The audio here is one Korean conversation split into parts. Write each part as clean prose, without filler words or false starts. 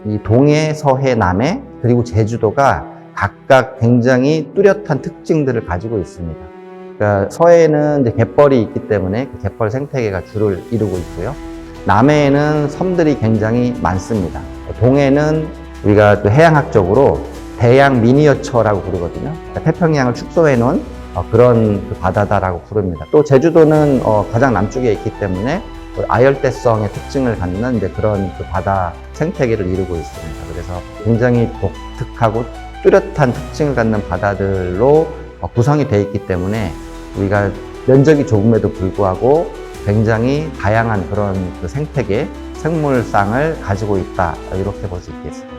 이 동해, 서해, 남해 그리고 제주도가 각각 굉장히 뚜렷한 특징들을 가지고 있습니다. 그러니까 서해는 이제 갯벌이 있기 때문에 그 갯벌 생태계가 주를 이루고 있고요. 남해에는 섬들이 굉장히 많습니다. 동해는 우리가 또 해양학적으로 대양 미니어처라고 부르거든요. 그러니까 태평양을 축소해 놓은 그런 그 바다다라고 부릅니다. 또 제주도는 가장 남쪽에 있기 때문에 아열대성의 특징을 갖는 이제 그런 그 바다 생태계를 이루고 있습니다. 그래서 굉장히 독특하고 뚜렷한 특징을 갖는 바다들로 구성이 되어 있기 때문에 우리가 면적이 좁음에도 불구하고 굉장히 다양한 그런 그 생태계, 생물상을 가지고 있다. 이렇게 볼 수 있겠습니다.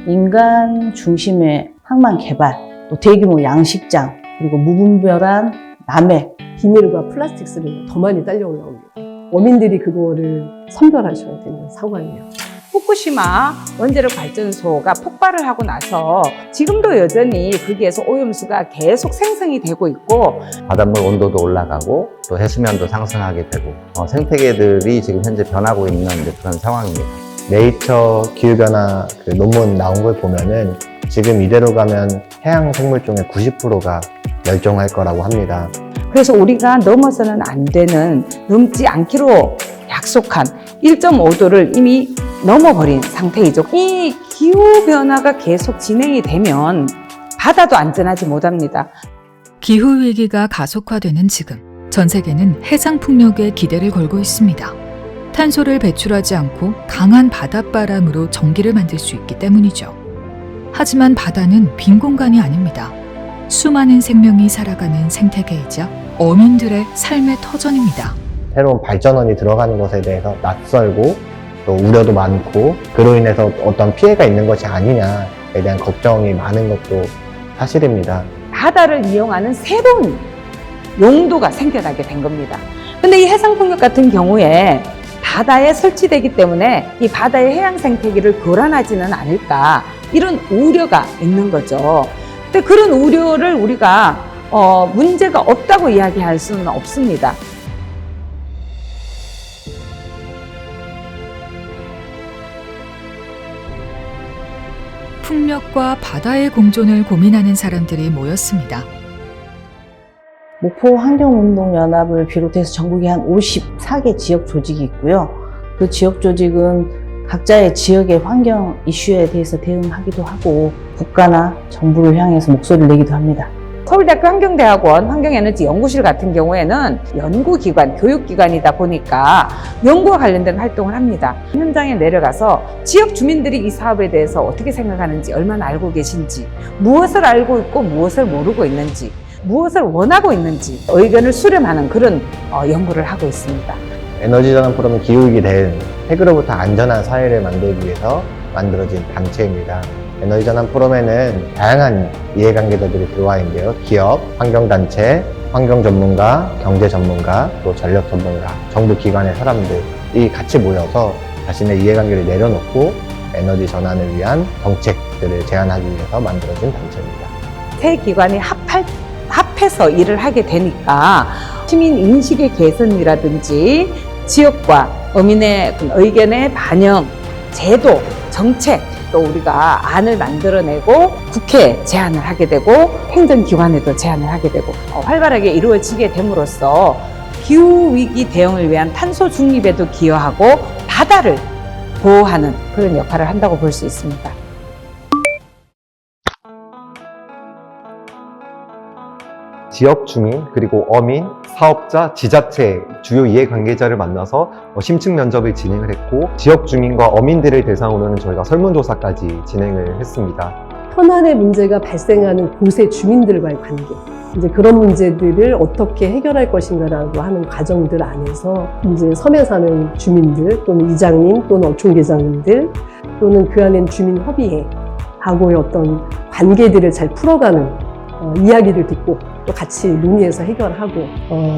인간 중심의 항만 개발, 또 대규모 양식장, 그리고 무분별한 남해, 비닐과 플라스틱 쓰레기가 더 많이 딸려 올라옵니다. 어민들이 그거를 선별하셔야 되는 상황이에요. 후쿠시마 원자력 발전소가 폭발을 하고 나서 지금도 여전히 거기에서 오염수가 계속 생성이 되고 있고 바닷물 온도도 올라가고 또 해수면도 상승하게 되고 생태계들이 지금 현재 변하고 있는 이제 그런 상황입니다. 네이처 기후변화 그 논문 나온 걸 보면은 지금 이대로 가면 해양 생물종의 90%가 멸종할 거라고 합니다. 그래서 우리가 넘어서는 안 되는, 넘지 않기로 약속한 1.5도를 이미 넘어버린 상태이죠. 이 기후변화가 계속 진행이 되면 바다도 안전하지 못합니다. 기후위기가 가속화되는 지금, 전 세계는 해상 풍력에 기대를 걸고 있습니다. 탄소를 배출하지 않고 강한 바닷바람으로 전기를 만들 수 있기 때문이죠. 하지만 바다는 빈 공간이 아닙니다. 수많은 생명이 살아가는 생태계이자 어민들의 삶의 터전입니다. 새로운 발전원이 들어가는 것에 대해서 낯설고 또 우려도 많고 그로 인해서 어떤 피해가 있는 것이 아니냐에 대한 걱정이 많은 것도 사실입니다. 바다를 이용하는 새로운 용도가 생겨나게 된 겁니다. 근데 이 해상풍력 같은 경우에 바다에 설치되기 때문에 이 바다의 해양 생태계를 교란하지는 않을까, 이런 우려가 있는 거죠. 근데 그런 우려를 우리가 문제가 없다고 이야기할 수는 없습니다. 풍력과 바다의 공존을 고민하는 사람들이 모였습니다. 목포 환경운동연합을 비롯해서 전국에 한 54개 지역 조직이 있고요. 그 지역 조직은 각자의 지역의 환경 이슈에 대해서 대응하기도 하고 국가나 정부를 향해서 목소리를 내기도 합니다. 서울대학교 환경대학원 환경에너지 연구실 같은 경우에는 연구기관, 교육기관이다 보니까 연구와 관련된 활동을 합니다. 현장에 내려가서 지역 주민들이 이 사업에 대해서 어떻게 생각하는지, 얼마나 알고 계신지, 무엇을 알고 있고 무엇을 모르고 있는지, 무엇을 원하고 있는지 의견을 수렴하는 그런 연구를 하고 있습니다. 에너지전환 포럼은 기후위기 대응, 핵으로부터 안전한 사회를 만들기 위해서 만들어진 단체입니다. 에너지전환 포럼에는 다양한 이해관계자들이 들어와 있는데요. 기업, 환경단체, 환경전문가, 경제전문가, 또 전력전문가, 정부기관의 사람들이 같이 모여서 자신의 이해관계를 내려놓고 에너지 전환을 위한 정책들을 제안하기 위해서 만들어진 단체입니다. 세 기관이 합해서 일을 하게 되니까 시민 인식의 개선이라든지 지역과 어민의 의견의 반영, 제도, 정책, 또 우리가 안을 만들어내고 국회에 제안을 하게 되고 행정기관에도 제안을 하게 되고 활발하게 이루어지게 됨으로써 기후위기 대응을 위한 탄소 중립에도 기여하고 바다를 보호하는 그런 역할을 한다고 볼 수 있습니다. 지역 주민, 그리고 어민, 사업자, 지자체 주요 이해관계자를 만나서 심층 면접을 진행을 했고, 지역 주민과 어민들을 대상으로는 저희가 설문조사까지 진행을 했습니다. 현안의 문제가 발생하는 곳의 주민들과의 관계, 이제 그런 문제들을 어떻게 해결할 것인가라고 하는 과정들 안에서 이제 섬에 사는 주민들 또는 이장님 또는 어촌계장님들 또는 그 안에 주민협의회하고의 어떤 관계들을 잘 풀어가는 이야기를 듣고 또 같이 논의해서 해결하고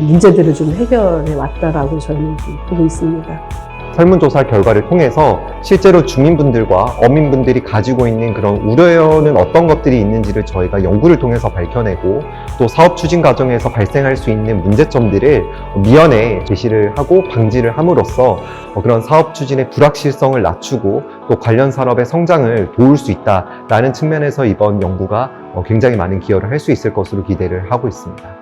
문제들을 좀 해결해 왔다라고 저는 보고 있습니다. 설문조사 결과를 통해서 실제로 주민분들과 어민분들이 가지고 있는 그런 우려는 어떤 것들이 있는지를 저희가 연구를 통해서 밝혀내고 또 사업 추진 과정에서 발생할 수 있는 문제점들을 미연에 제시를 하고 방지를 함으로써 그런 사업 추진의 불확실성을 낮추고 또 관련 산업의 성장을 도울 수 있다라는 측면에서 이번 연구가 굉장히 많은 기여를 할 수 있을 것으로 기대를 하고 있습니다.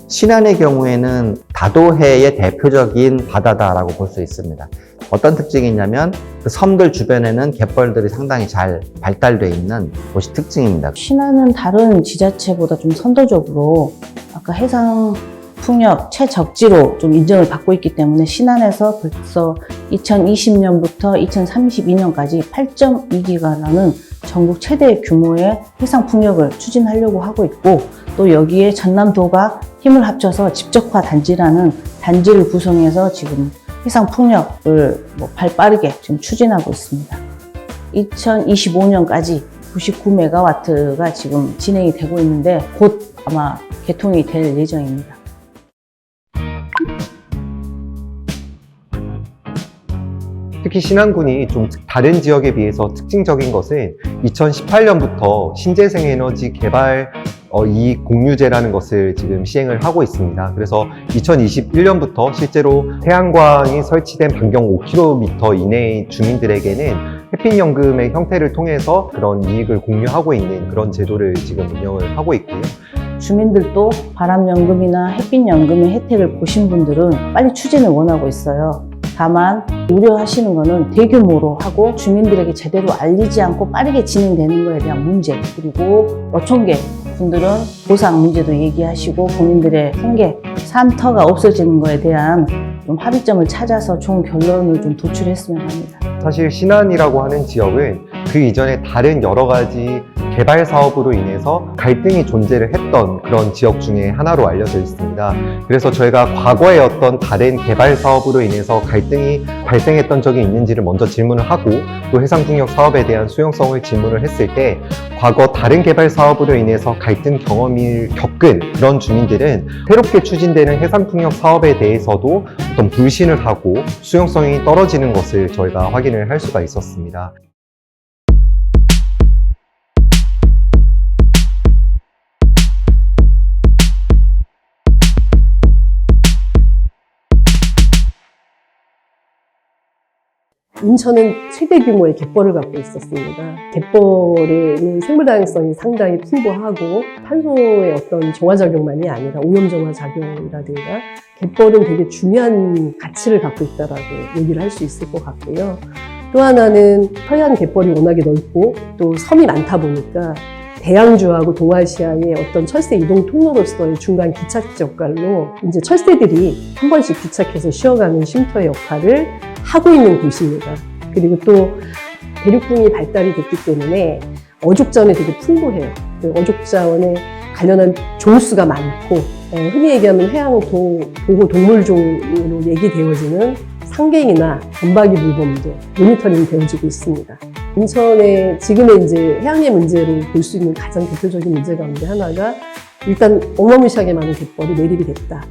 신안의 경우에는 다도해의 대표적인 바다다라고 볼 수 있습니다. 어떤 특징이 있냐면 그 섬들 주변에는 갯벌들이 상당히 잘 발달되어 있는 곳이 특징입니다. 신안은 다른 지자체보다 좀 선도적으로 아까 해상 풍력 최적지로 좀 인정을 받고 있기 때문에 신안에서 벌써 2020년부터 2032년까지 8.2기가라는 전국 최대 규모의 해상 풍력을 추진하려고 하고 있고, 또 여기에 전남도가 힘을 합쳐서 집적화 단지라는 단지를 구성해서 지금 해상 풍력을 발빠르게 지금 추진하고 있습니다. 2025년까지 99메가와트가 지금 진행이 되고 있는데 곧 아마 개통이 될 예정입니다. 특히 신안군이 좀 다른 지역에 비해서 특징적인 것은 2018년부터 신재생 에너지 개발 이익 공유제라는 것을 지금 시행을 하고 있습니다. 그래서 2021년부터 실제로 태양광이 설치된 반경 5km 이내의 주민들에게는 햇빛연금의 형태를 통해서 그런 이익을 공유하고 있는 그런 제도를 지금 운영을 하고 있고요. 주민들도 바람연금이나 햇빛연금의 혜택을 보신 분들은 빨리 추진을 원하고 있어요. 다만 우려하시는 거는 대규모로 하고 주민들에게 제대로 알리지 않고 빠르게 진행되는 거에 대한 문제, 그리고 어촌계 분들은 보상 문제도 얘기하시고 본인들의 생계, 삶터가 없어지는 거에 대한 좀 합의점을 찾아서 좋은 결론을 좀 도출했으면 합니다. 사실 신안이라고 하는 지역은 그 이전에 다른 여러 가지 개발 사업으로 인해서 갈등이 존재를 했던 그런 지역 중에 하나로 알려져 있습니다. 그래서 저희가 과거에 어떤 다른 개발 사업으로 인해서 갈등이 발생했던 적이 있는지를 먼저 질문을 하고, 또 해상풍력 사업에 대한 수용성을 질문을 했을 때 과거 다른 개발 사업으로 인해서 갈등 경험을 겪은 그런 주민들은 새롭게 추진되는 해상풍력 사업에 대해서도 어떤 불신을 하고 수용성이 떨어지는 것을 저희가 확인을 할 수가 있었습니다. 인천은 최대 규모의 갯벌을 갖고 있었습니다. 갯벌에는 생물 다양성이 상당히 풍부하고 탄소의 어떤 정화작용만이 아니라 오염정화 작용이라든가 갯벌은 되게 중요한 가치를 갖고 있다라고 얘기를 할 수 있을 것 같고요. 또 하나는 서해안 갯벌이 워낙에 넓고 또 섬이 많다 보니까 대양주하고 동아시아의 어떤 철새 이동 통로로서의 중간 기착지 역할로 이제 철새들이 한 번씩 기착해서 쉬어가는 쉼터의 역할을 하고 있는 곳입니다. 그리고 또 대륙붕이 발달이 됐기 때문에 어족자원이 되게 풍부해요. 그 어족자원에 관련한 종수가 많고, 흔히 얘기하면 해양 보호 동물종으로 얘기되어지는 상갱이나 범박이 물범도 모니터링 되어지고 있습니다. 인천의 지금의 이제 해양의 문제로 볼 수 있는 가장 대표적인 문제 가운데 하나가 일단 어마무시하게 많은 갯벌이 매립이 됐다.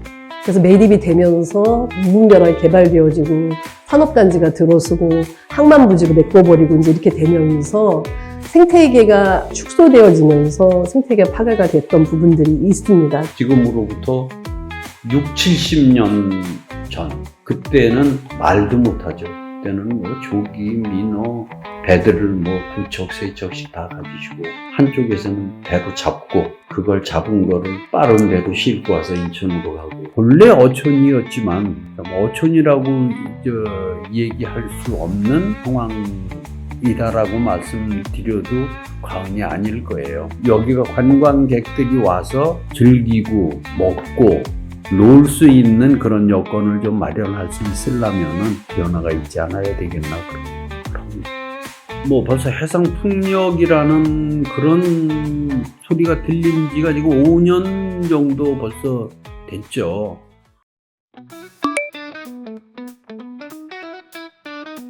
그래서 매립이 되면서 무분별하게 개발되어지고 산업단지가 들어서고 항만부지로 메꿔버리고 이제 이렇게 되면서 생태계가 축소되어지면서 생태계 파괴가 됐던 부분들이 있습니다. 지금으로부터 60-70년 전, 그때는 말도 못하죠. 그때는 뭐 조기, 민어, 배들을 뭐 2척, 3척씩 다 가지시고 한쪽에서는 배로 잡고 그걸 잡은 거를 빠른 배로 싣고 와서 인천으로 가고, 본래 어촌이었지만 어촌이라고 얘기할 수 없는 상황이다라고 말씀드려도 과언이 아닐 거예요. 여기가 관광객들이 와서 즐기고 먹고 놀 수 있는 그런 여건을 좀 마련할 수 있으려면은 변화가 있지 않아야 되겠나 그럼 뭐 벌써 해상풍력이라는 그런 소리가 들린 지가 지금 5년 정도 벌써 됐죠.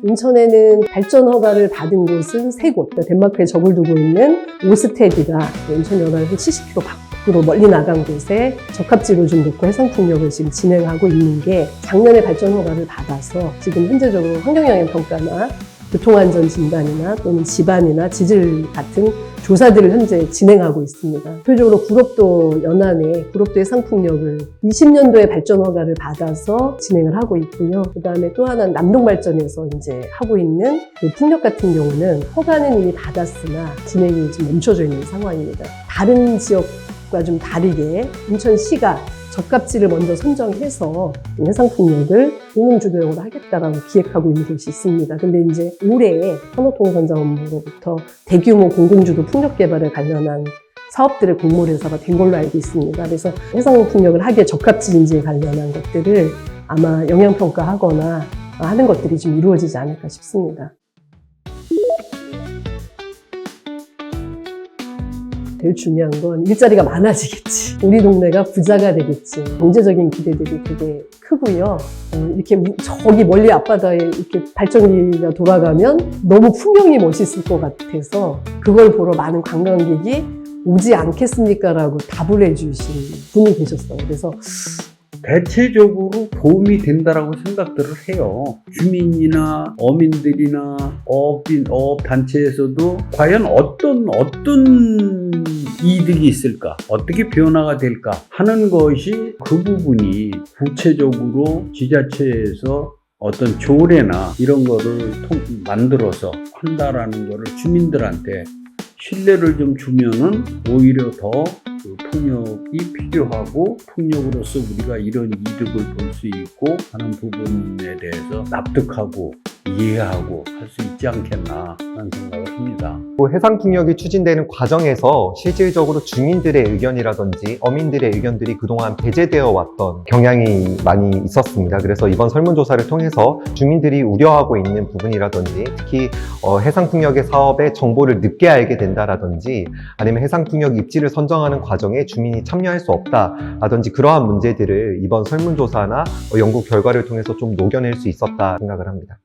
인천에는 발전 허가를 받은 곳은 3곳, 그러니까 덴마크에 적을 두고 있는 오스테드가 인천연안에서 70km 밖으로 멀리 나간 곳에 적합지로 좀 놓고 해상풍력을 지금 진행하고 있는 게 작년에 발전 허가를 받아서 지금 현재적으로 환경영향평가나 교통안전 진단이나 또는 지반이나 지질 같은 조사들을 현재 진행하고 있습니다. 대표적으로 구럽도 연안에 구럽도 해상풍력을 20년도에 발전 허가를 받아서 진행을 하고 있고요. 그 다음에 또 하나는 남동발전에서 이제 하고 있는 그 풍력 같은 경우는 허가는 이미 받았으나 진행이 지금 멈춰져 있는 상황입니다. 다른 지역과 좀 다르게 인천시가 적합지를 먼저 선정해서 해상풍력을 공공주도용으로 하겠다라고 기획하고 있는 곳이 있습니다. 근데 이제 올해 산업통상자원부로부터 대규모 공공주도 풍력 개발에 관련한 사업들의 공모례사가 된 걸로 알고 있습니다. 그래서 해상풍력을 하기에 적합지인지에 관련한 것들을 아마 영향평가하거나 하는 것들이 좀 이루어지지 않을까 싶습니다. 제일 중요한 건 일자리가 많아지겠지. 우리 동네가 부자가 되겠지. 경제적인 기대들이 되게 크고요. 이렇게 저기 멀리 앞바다에 이렇게 발전기가 돌아가면 너무 풍경이 멋있을 것 같아서 그걸 보러 많은 관광객이 오지 않겠습니까? 라고 답을 해주신 분이 계셨어요. 그래서 대체적으로 도움이 된다라고 생각들을 해요. 주민이나 어민들이나 어업단체에서도 과연 어떤 이득이 있을까? 어떻게 변화가 될까? 하는 것이 그 부분이 구체적으로 지자체에서 어떤 조례나 이런 거를 만들어서 한다라는 거를 주민들한테 신뢰를 좀 주면은 오히려 더 그 풍력이 필요하고 풍력으로서 우리가 이런 이득을 볼 수 있고 하는 부분에 대해서 납득하고 이해하고 할 수 있지 않겠나 하는 생각을 합니다. 해상풍력이 추진되는 과정에서 실질적으로 주민들의 의견이라든지 어민들의 의견들이 그동안 배제되어 왔던 경향이 많이 있었습니다. 그래서 이번 설문조사를 통해서 주민들이 우려하고 있는 부분이라든지 특히 해상풍력의 사업의 정보를 늦게 알게 된다라든지 아니면 해상풍력 입지를 선정하는 과정에 주민이 참여할 수 없다라든지 그러한 문제들을 이번 설문조사나 연구 결과를 통해서 좀 녹여낼 수 있었다 생각을 합니다.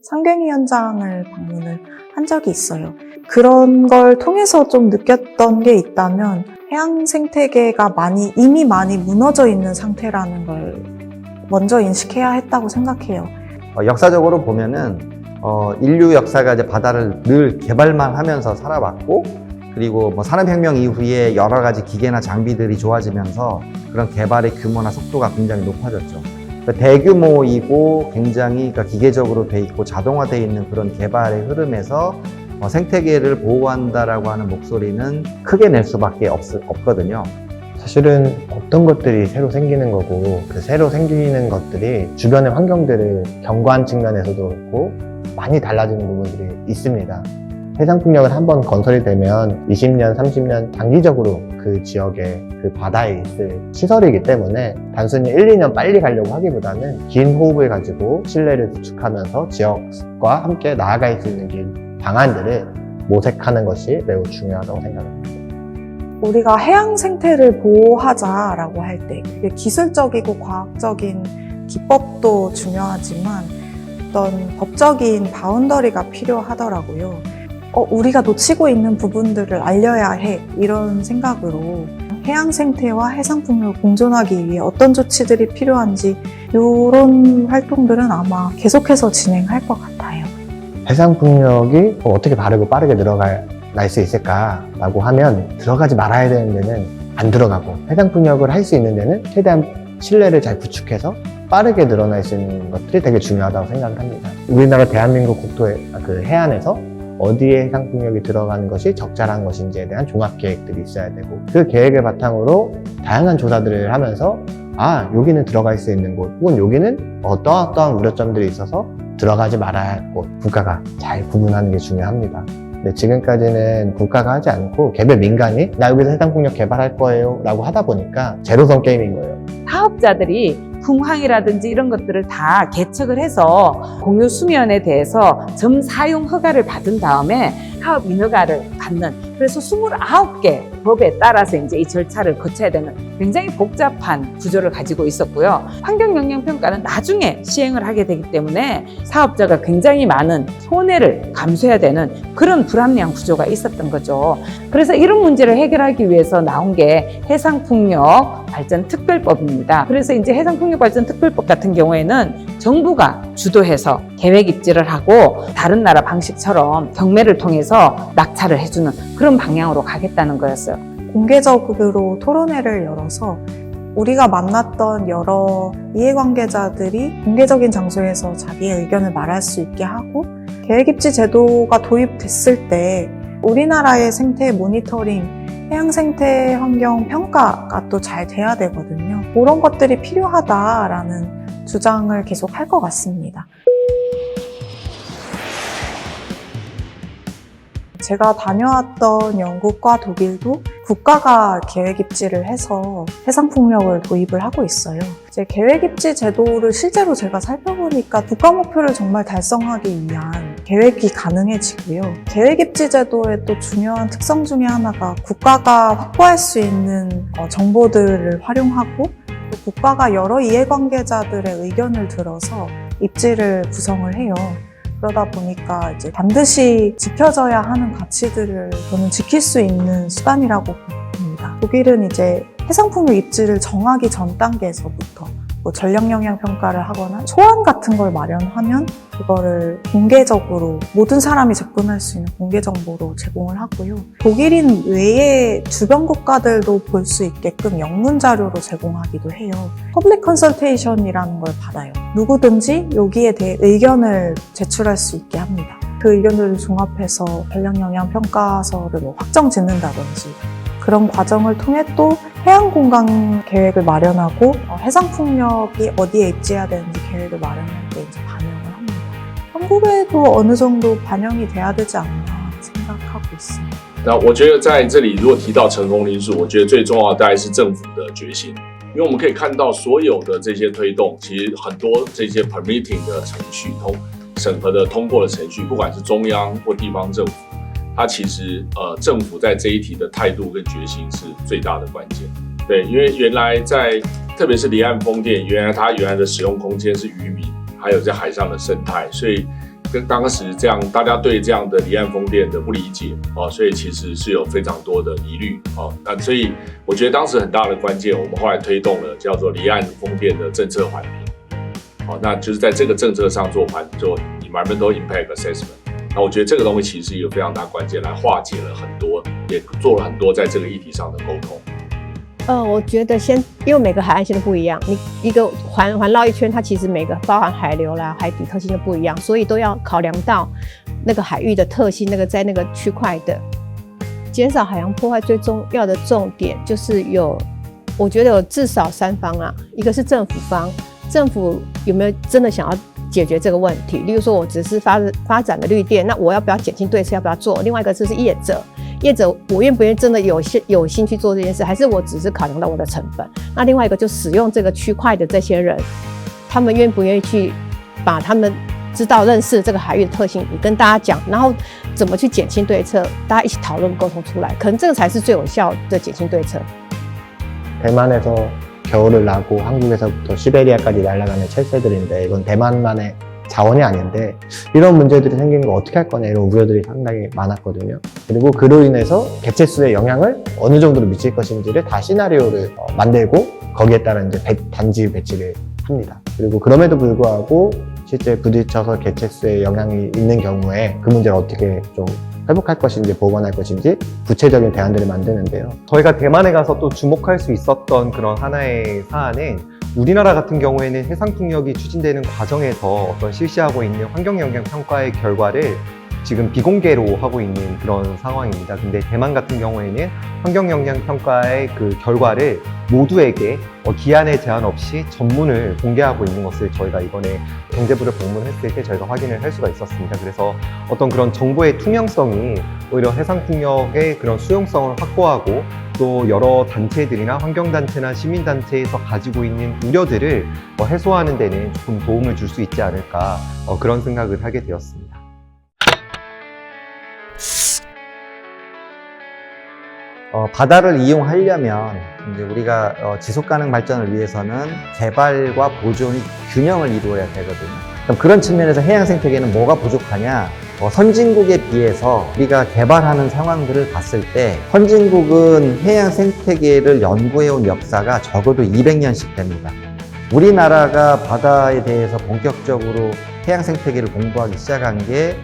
상갱이 현장을 방문을 한 적이 있어요. 그런 걸 통해서 좀 느꼈던 게 있다면 해양 생태계가 이미 많이 무너져 있는 상태라는 걸 먼저 인식해야 했다고 생각해요. 역사적으로 보면은 인류 역사가 이제 바다를 늘 개발만 하면서 살아왔고 그리고 뭐 산업혁명 이후에 여러 가지 기계나 장비들이 좋아지면서 그런 개발의 규모나 속도가 굉장히 높아졌죠. 대규모이고 굉장히 기계적으로 돼 있고 자동화되어 있는 그런 개발의 흐름에서 생태계를 보호한다라고 하는 목소리는 크게 낼 수밖에 없거든요. 사실은 어떤 것들이 새로 생기는 거고 그 새로 생기는 것들이 주변의 환경들을 경과한 측면에서도 그렇고 많이 달라지는 부분들이 있습니다. 해상풍력은 한번 건설이 되면 20년, 30년 장기적으로 그 지역에 그 바다에 있을 시설이기 때문에 단순히 1, 2년 빨리 가려고 하기보다는 긴 호흡을 가지고 신뢰를 구축하면서 지역과 함께 나아갈 수 있는 길 방안들을 모색하는 것이 매우 중요하다고 생각합니다. 우리가 해양 생태를 보호하자라고 할 때 그게 기술적이고 과학적인 기법도 중요하지만 어떤 법적인 바운더리가 필요하더라고요. 우리가 놓치고 있는 부분들을 알려야 해 이런 생각으로 해양 생태와 해상 풍력을 공존하기 위해 어떤 조치들이 필요한지 이런 활동들은 아마 계속해서 진행할 것 같아요. 해상풍력이 어떻게 바르고 빠르게 날 수 있을까라고 하면 들어가지 말아야 되는 데는 안 들어가고 해상풍력을 할 수 있는 데는 최대한 신뢰를 잘 구축해서 빠르게 늘어날 수 있는 것들이 되게 중요하다고 생각을 합니다. 우리나라 대한민국 국토의 그 해안에서 어디에 해상풍력이 들어가는 것이 적절한 것인지에 대한 종합계획들이 있어야 되고 그 계획을 바탕으로 다양한 조사들을 하면서 여기는 들어갈 수 있는 곳 혹은 여기는 어떠한 우려점들이 있어서 들어가지 말아야 할 곳 국가가 잘 구분하는 게 중요합니다. 근데 지금까지는 국가가 하지 않고 개별 민간이 나 여기서 해상풍력 개발할 거예요 라고 하다 보니까 제로섬 게임인 거예요. 사업자들이 풍황이라든지 이런 것들을 다 개척을 해서 공유 수면에 대해서 점 사용 허가를 받은 다음에 사업 인허가를 받는, 그래서 29개 법에 따라서 이제 이 절차를 거쳐야 되는 굉장히 복잡한 구조를 가지고 있었고요. 환경영향평가는 나중에 시행을 하게 되기 때문에 사업자가 굉장히 많은 손해를 감수해야 되는 그런 불합리한 구조가 있었던 거죠. 그래서 이런 문제를 해결하기 위해서 나온 게 해상풍력발전특별법입니다. 그래서 이제 해상풍력발전특별법 같은 경우에는 정부가 주도해서 계획 입지를 하고 다른 나라 방식처럼 경매를 통해서 낙찰을 해주는 그런 방향으로 가겠다는 거였어요. 공개적으로 토론회를 열어서 우리가 만났던 여러 이해관계자들이 공개적인 장소에서 자기의 의견을 말할 수 있게 하고, 계획입지 제도가 도입됐을 때 우리나라의 생태 모니터링, 해양 생태 환경 평가가 또 잘 돼야 되거든요. 그런 것들이 필요하다라는 주장을 계속 할 것 같습니다. 제가 다녀왔던 영국과 독일도 국가가 계획입지를 해서 해상풍력을 도입을 하고 있어요. 이제 계획입지 제도를 실제로 제가 살펴보니까 국가 목표를 정말 달성하기 위한 계획이 가능해지고요. 계획입지 제도의 또 중요한 특성 중에 하나가 국가가 확보할 수 있는 정보들을 활용하고, 또 국가가 여러 이해관계자들의 의견을 들어서 입지를 구성을 해요. 그러다 보니까 이제 반드시 지켜져야 하는 가치들을 저는 지킬 수 있는 수단이라고 봅니다. 독일은 이제 해상풍력 입지를 정하기 전 단계에서부터 뭐 전력 영향 평가를 하거나 초안 같은 걸 마련하면 그거를 공개적으로 모든 사람이 접근할 수 있는 공개 정보로 제공을 하고요. 독일인 외의 주변 국가들도 볼 수 있게끔 영문 자료로 제공하기도 해요. 퍼블릭 컨설테이션이라는 걸 받아요. 누구든지 여기에 대해 의견을 제출할 수 있게 합니다. 그 의견들을 종합해서 전력 영향 평가서를 뭐 확정 짓는다든지 그런 과정을 통해 또 해양 공간 계획을 마련하고 해상풍력이 어디에 입지해야 되는지 계획을 마련할 때 이제 반영을 합니다. 한국에도 어느 정도 반영이 돼야 되지 않나 생각하고 있습니다.那我觉得在这里，如果提到成功因素，我觉得最重要的大概是政府的决心，因为我们可以看到所有的这些推动，其实很多这些 permitting 的程序、审核的通过的程序，不管是中央或地方政府，它其实政府在这一题的态度跟决心是最大的关键。对，因为原来特别是离岸风电，它原来的使用空间是渔民，还有在海上的生态，所以跟当时这样大家对这样的离岸风电的不理解所以其实是有非常多的疑虑那所以我觉得当时很大的关键，我们后来推动了叫做离岸风电的政策环评那就是在这个政策上做 environmental impact assessment。那我觉得这个东西其实是一个非常大关键，来化解了很多，也做了很多在这个议题上的沟通。我觉得因为每个海岸线都不一样，你一个环绕一圈，它其实每个包含海流啦、海底特性都不一样，所以都要考量到那个海域的特性，在那个区块的减少海洋破坏最重要的重点就是我觉得有至少3方啊，一个是政府方，政府有没有真的想要解决这个问题？例如说，我只是发展的绿电，那我要不要减轻对策？要不要做？另外一个就是业者，我愿不愿意真的有心去做这件事，还是我只是考量到我的成本？那另外一个就使用这个区块的这些人，他们愿不愿意去把他们知道认识这个海域的特性，你跟大家讲，然后怎么去减轻对策，大家一起讨论沟通出来，可能这个才是最有效的减轻对策。 대만에서 겨울을 나고 한국에서부터 시베리아까지 날아가는 철새들인데 이건 대만만의 자원이 아닌데 이런 문제들이 생기는 거 어떻게 할 거냐 이런 우려들이 상당히 많았거든요. 그리고 그로 인해서 개체수에 영향을 어느 정도로 미칠 것인지를 다 시나리오를 만들고 거기에 따라 이제 단지 배치를 합니다. 그리고 그럼에도 불구하고 실제 부딪혀서 개체수에 영향이 있는 경우에 그 문제를 어떻게 좀 회복할 것인지 복원할 것인지 구체적인 대안들을 만드는데요. 저희가 대만에 가서 또 주목할 수 있었던 그런 하나의 사안은 우리나라 같은 경우에는 해상풍력이 추진되는 과정에서 어떤 실시하고 있는 환경영향평가의 결과를 지금 비공개로 하고 있는 그런 상황입니다. 근데 대만 같은 경우에는 환경영향평가의 그 결과를 모두에게 기한의 제한 없이 전문을 공개하고 있는 것을 저희가 이번에 경제부를 방문했을 때 저희가 확인을 할 수가 있었습니다. 그래서 어떤 그런 정보의 투명성이 오히려 해상풍력의 그런 수용성을 확보하고 또 여러 단체들이나 환경단체나 시민단체에서 가지고 있는 우려들을 해소하는 데는 조금 도움을 줄 수 있지 않을까 그런 생각을 하게 되었습니다. 바다를 이용하려면 이제 우리가 지속가능 발전을 위해서는 개발과 보존이 균형을 이루어야 되거든요. 그럼 그런 측면에서 해양 생태계는 뭐가 부족하냐? 선진국에 비해서 우리가 개발하는 상황들을 봤을 때 선진국은 해양 생태계를 연구해온 역사가 적어도 200년씩 됩니다. 우리나라가 바다에 대해서 본격적으로 해양 생태계를 공부하기 시작한 게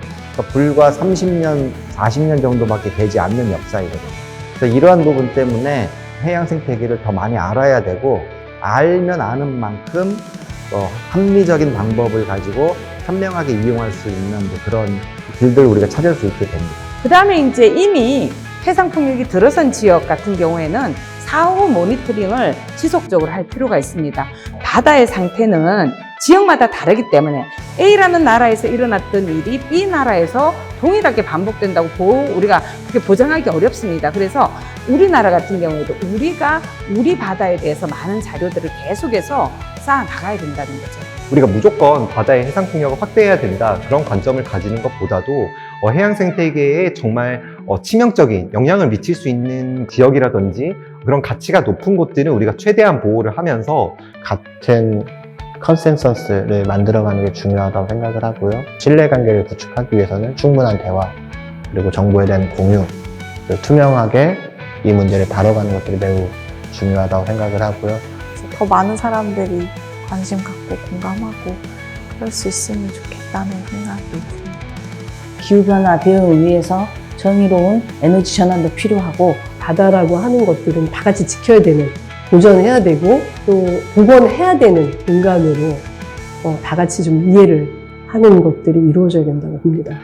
불과 30년, 40년 정도밖에 되지 않는 역사이거든요. 그래서 이러한 부분 때문에 해양 생태계를 더 많이 알아야 되고, 알면 아는 만큼 합리적인 방법을 가지고 현명하게 이용할 수 있는 그런 길들을 우리가 찾을 수 있게 됩니다. 그 다음에 이제 이미 해상풍력이 들어선 지역 같은 경우에는 사후 모니터링을 지속적으로 할 필요가 있습니다. 바다의 상태는 지역마다 다르기 때문에 A라는 나라에서 일어났던 일이 B 나라에서 동일하게 반복된다고 우리가 그렇게 보장하기 어렵습니다. 그래서 우리나라 같은 경우에도 우리가 우리 바다에 대해서 많은 자료들을 계속해서 쌓아 나가야 된다는 거죠. 우리가 무조건 바다의 해상풍력을 확대해야 된다, 그런 관점을 가지는 것보다도 해양 생태계에 정말 치명적인 영향을 미칠 수 있는 지역이라든지 그런 가치가 높은 곳들은 우리가 최대한 보호를 하면서 같은 컨센서스를 만들어가는 게 중요하다고 생각을 하고요. 신뢰관계를 구축하기 위해서는 충분한 대화, 그리고 정보에 대한 공유, 그리고 투명하게 이 문제를 다뤄가는 것들이 매우 중요하다고 생각을 하고요. 더 많은 사람들이 관심 갖고 공감하고 그럴 수 있으면 좋겠다는 생각이 듭니다. 기후변화 대응을 위해서 정의로운 에너지 전환도 필요하고, 바다라고 하는 것들은 다 같이 지켜야 되는, 보존해야 되고 또 복원해야 되는 공간으로 다 같이 좀 이해를 하는 것들이 이루어져야 된다고 봅니다.